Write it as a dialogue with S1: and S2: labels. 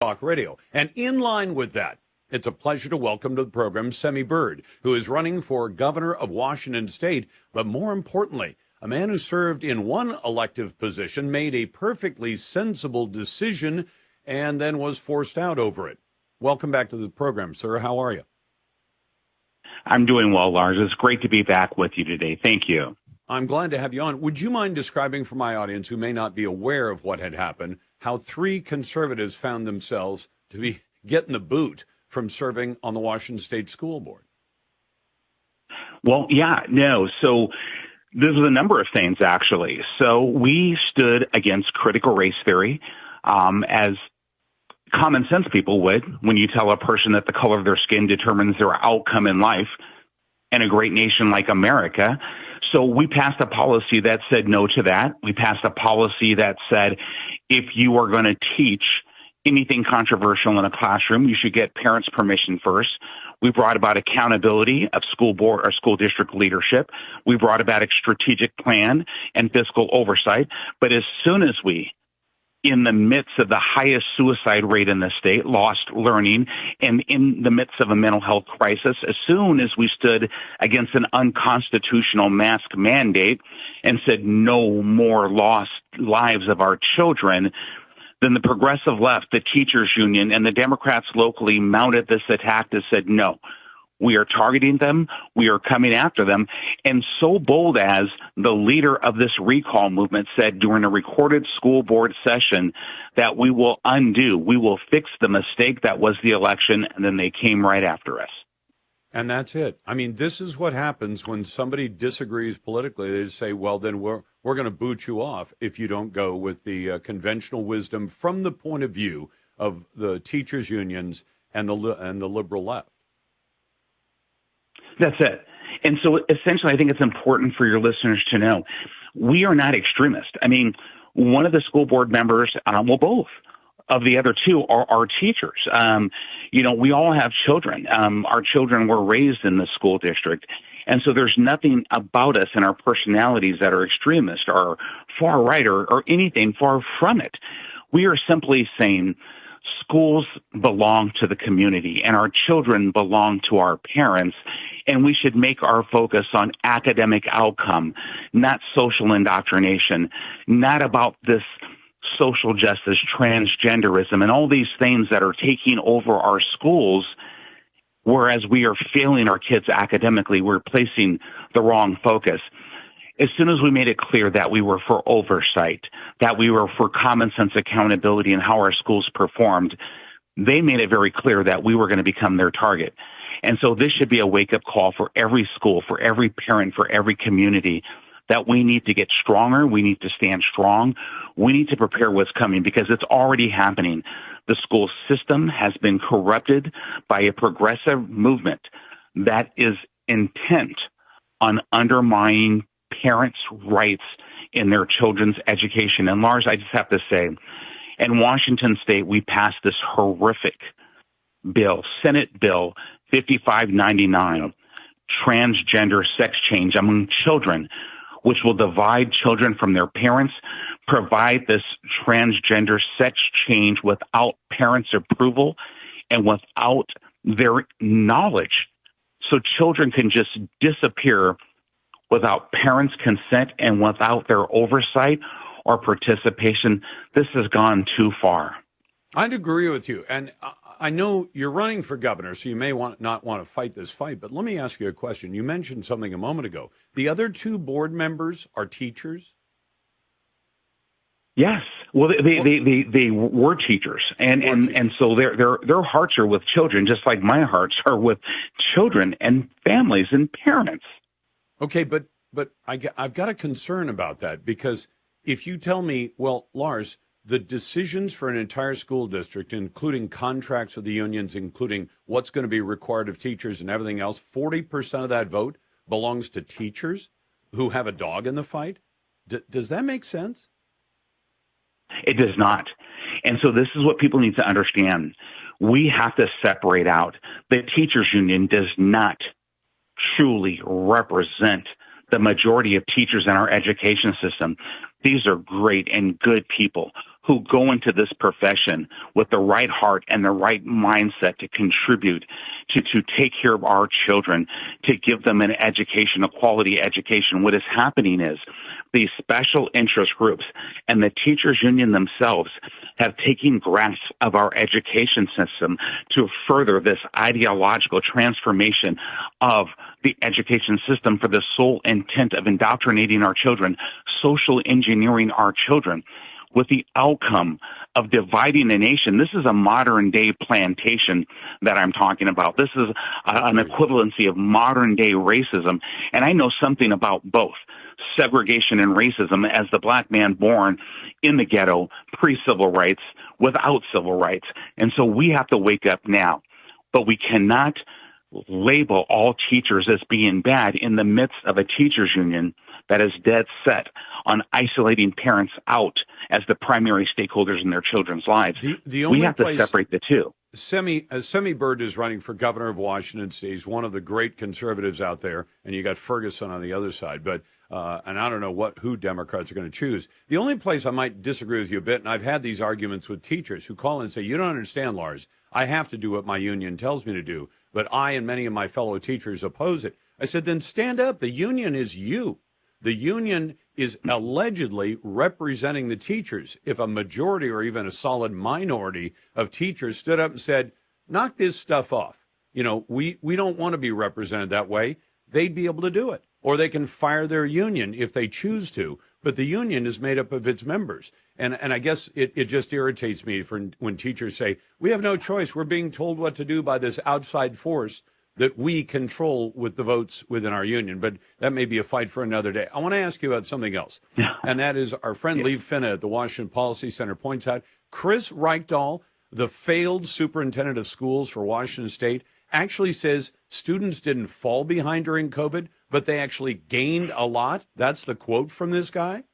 S1: Talk Radio. And in line with that, it's a pleasure to welcome to the program Semi Bird, who is running for governor of Washington State, but more importantly, a man who served in one elective position, made a perfectly sensible decision, and then was forced out over it. Welcome back to the program, sir. How are you?
S2: I'm doing well, Lars. It's great to be back with you today. Thank you.
S1: I'm glad to have you on. Would you mind describing for my audience who may not be aware of what had happened, how 3 conservatives found themselves to be getting the boot from serving on the Washington State School Board?
S2: Well, so this was a number of things, actually. So we stood against critical race theory, as common sense people would when you tell a person that the color of their skin determines their outcome in life in a great nation like America. So we passed a policy that said no to that. We passed a policy that said if you are going to teach anything controversial in a classroom, you should get parents' permission first. We brought about accountability of school board or school district leadership. We brought about a strategic plan and fiscal oversight. But as soon as we, in the midst of the highest suicide rate in the state, lost learning, and in the midst of a mental health crisis, as soon as we stood against an unconstitutional mask mandate and said no more lost lives of our children, then the progressive left, the teachers union, and the Democrats locally mounted this attack that said, no, we are targeting them, we are coming after them. And so bold as the leader of this recall movement said during a recorded school board session that we will fix the mistake that was the election, and then they came right after us.
S1: And that's it. I mean, this is what happens when somebody disagrees politically. They just say, well, then we're going to boot you off if you don't go with the conventional wisdom from the point of view of the teachers' unions and the liberal left.
S2: That's it. And so essentially, I think it's important for your listeners to know we are not extremists. I mean, one of the school board members, both of the other 2 are teachers. We all have children. Our children were raised in the school district. And so there's nothing about us and our personalities that are extremist or far right or anything far from it. We are simply saying schools belong to the community and our children belong to our parents, and we should make our focus on academic outcome, not social indoctrination, not about this social justice, transgenderism, and all these things that are taking over our schools, whereas we are failing our kids academically, we're placing the wrong focus. As soon as we made it clear that we were for oversight, that we were for common sense accountability in how our schools performed, they made it very clear that we were going to become their target. And so this should be a wake-up call for every school, for every parent, for every community, that we need to get stronger. We need to stand strong. We need to prepare what's coming because it's already happening. The school system has been corrupted by a progressive movement that is intent on undermining parents' rights in their children's education. And Lars, I just have to say, in Washington State, we passed this horrific bill, Senate Bill 5599, transgender sex change among children, which will divide children from their parents, provide this transgender sex change without parents' approval and without their knowledge. So children can just disappear without parents' consent and without their oversight or participation. This has gone too far.
S1: I'd agree with you. And I know you're running for governor, so you may not want to fight this fight, but let me ask you a question. You mentioned something a moment ago. The other 2 board members are teachers?
S2: Yes. Well, they were teachers, and so their hearts are with children, just like my hearts are with children and families and parents.
S1: Okay, but I've got a concern about that, because if you tell me, well, Lars, the decisions for an entire school district, including contracts with the unions, including what's going to be required of teachers and everything else, 40% of that vote belongs to teachers who have a dog in the fight. Does that make sense?
S2: It does not. And so this is what people need to understand. We have to separate out. The teachers union does not truly represent the majority of teachers in our education system. These are great and good people who go into this profession with the right heart and the right mindset to contribute, to take care of our children, to give them an education, a quality education. What is happening is these special interest groups and the teachers union themselves have taken grasp of our education system to further this ideological transformation of the education system for the sole intent of indoctrinating our children, social engineering our children, with the outcome of dividing the nation. This is a modern day plantation that I'm talking about. This is an equivalency of modern day racism. And I know something about both segregation and racism as the black man born in the ghetto, pre-civil rights, without civil rights. And so we have to wake up now. But we cannot label all teachers as being bad in the midst of a teachers union that is dead set on isolating parents out as the primary stakeholders in their children's lives. We have to separate the two.
S1: Semi Bird is running for governor of Washington State. He's one of the great conservatives out there, and you got Ferguson on the other side. But and I don't know who Democrats are going to choose. The only place I might disagree with you a bit, and I've had these arguments with teachers who call in and say, "You don't understand, Lars. I have to do what my union tells me to do, but I and many of my fellow teachers oppose it." I said, "Then stand up. The union is you. The union is allegedly representing the teachers. If a majority or even a solid minority of teachers stood up and said, knock this stuff off, we don't want to be represented that way, they'd be able to do it. Or they can fire their union if they choose to. But the union is made up of its members. And I guess it just irritates me when teachers say, we have no choice. We're being told what to do by this outside force that we control with the votes within our union. But that may be a fight for another day. I want to ask you about something else. And that is our friend Lee Finna at the Washington Policy Center points out Chris Reichdahl, the failed superintendent of schools for Washington State, actually says students didn't fall behind during COVID, but they actually gained a lot. That's the quote from this guy.